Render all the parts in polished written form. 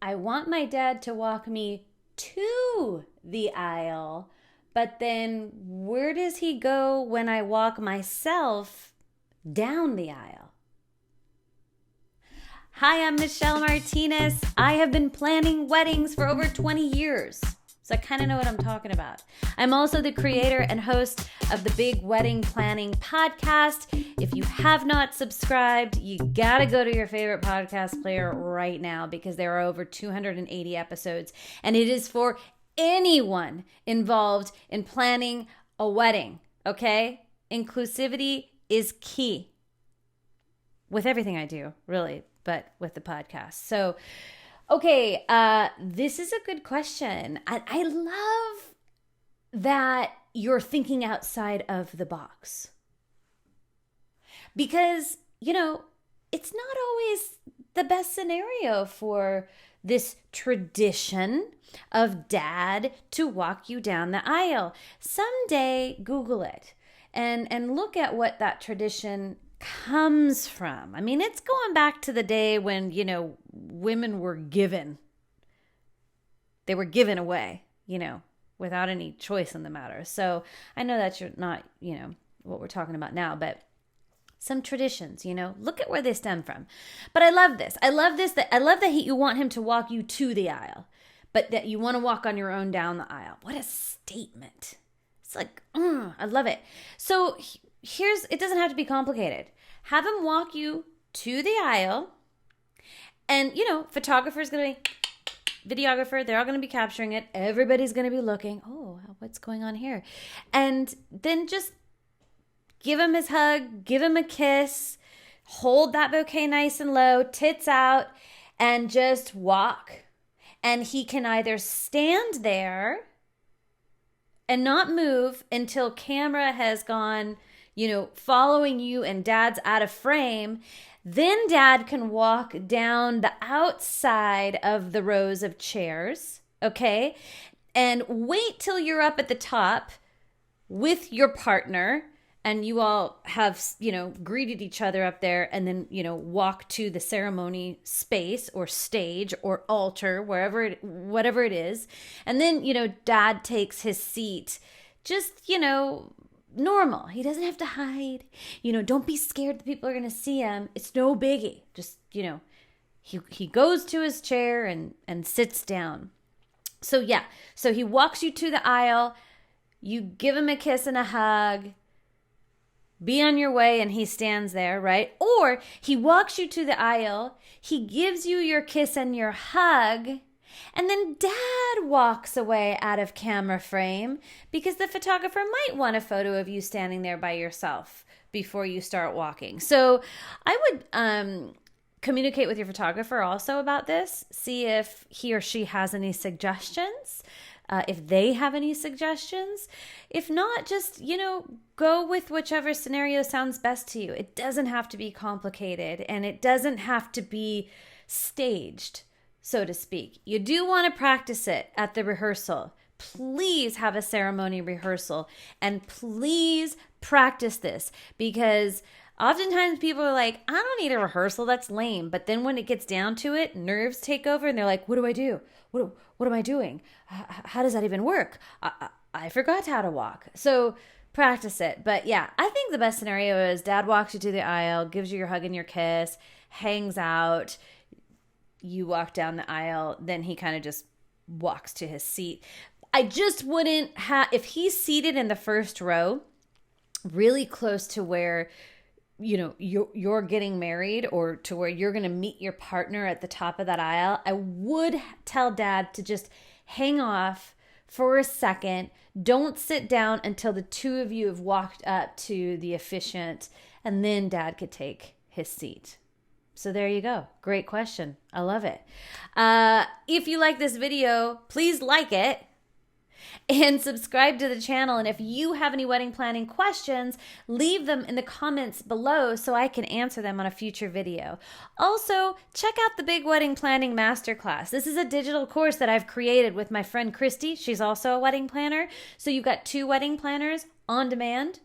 I want my dad to walk me to the aisle, but then where does he go when I walk myself down the aisle? Hi, I'm Michelle Martinez. I have been planning weddings for over 20 years, so I kind of know what I'm talking about. I'm also the creator and host of the Big Wedding Planning Podcast. If you have not subscribed, you gotta go to your favorite podcast player right now because there are over 280 episodes, and it is for anyone involved in planning a wedding, okay? Inclusivity is key with everything I do, really, but with the podcast. So, okay, this is a good question. I love that you're thinking outside of the box. Because, it's not always the best scenario for this tradition of dad to walk you down the aisle. Someday, Google it and look at what that tradition comes from. I mean, it's going back to the day when, women were given. They were given away, without any choice in the matter. So I know that's not, what we're talking about now, but some traditions, look at where they stem from. But I love this. I love that you want him to walk you to the aisle, but that you want to walk on your own down the aisle. What a statement. It's like, I love it. So it doesn't have to be complicated. Have him walk you to the aisle, and, photographer's going to be, videographer, they're all going to be capturing it. Everybody's going to be looking, what's going on here? And then just give him his hug, give him a kiss, hold that bouquet nice and low, tits out, and just walk. And he can either stand there and not move until camera has gone, following you and dad's out of frame. Then dad can walk down the outside of the rows of chairs, okay? And wait till you're up at the top with your partner and you all have, greeted each other up there, and then, walk to the ceremony space or stage or altar, whatever it is. And then, dad takes his seat, just, normal. He doesn't have to hide. Don't be scared that people are going to see him. It's no biggie. Just, he goes to his chair and sits down. So he walks you to the aisle. You give him a kiss and a hug. Be on your way, and he stands there, right? Or he walks you to the aisle, he gives you your kiss and your hug, and then dad walks away out of camera frame because the photographer might want a photo of you standing there by yourself before you start walking. So I would communicate with your photographer also about this. See if he or she has any suggestions. If they have any suggestions. If not, just, go with whichever scenario sounds best to you. It doesn't have to be complicated, and it doesn't have to be staged, so to speak. You do want to practice it at the rehearsal. Please have a ceremony rehearsal, and please practice this, because oftentimes people are like, I don't need a rehearsal, that's lame. But then when it gets down to it, nerves take over and they're like, what do I do? What am I doing? How does that even work? I forgot how to walk. So practice it. But yeah, I think the best scenario is dad walks you to the aisle, gives you your hug and your kiss, hangs out. You walk down the aisle, then he kind of just walks to his seat. I just wouldn't if he's seated in the first row, really close to where you're getting married, or to where you're going to meet your partner at the top of that aisle, I would tell dad to just hang off for a second. Don't sit down until the two of you have walked up to the officiant, and then dad could take his seat. So there you go. Great question. I love it. If you like this video, please like it. And subscribe to the channel. And if you have any wedding planning questions, leave them in the comments below so I can answer them on a future video. Also, check out the Big Wedding Planning Masterclass. This is a digital course that I've created with my friend Christy. She's also a wedding planner. So you've got 2 wedding planners on demand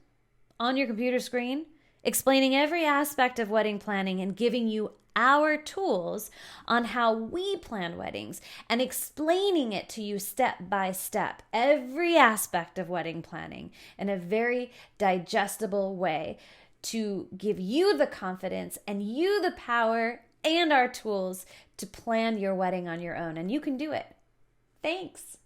on your computer screen, explaining every aspect of wedding planning and giving you our tools on how we plan weddings and explaining it to you step by step, every aspect of wedding planning in a very digestible way to give you the confidence and you the power and our tools to plan your wedding on your own. And you can do it. Thanks.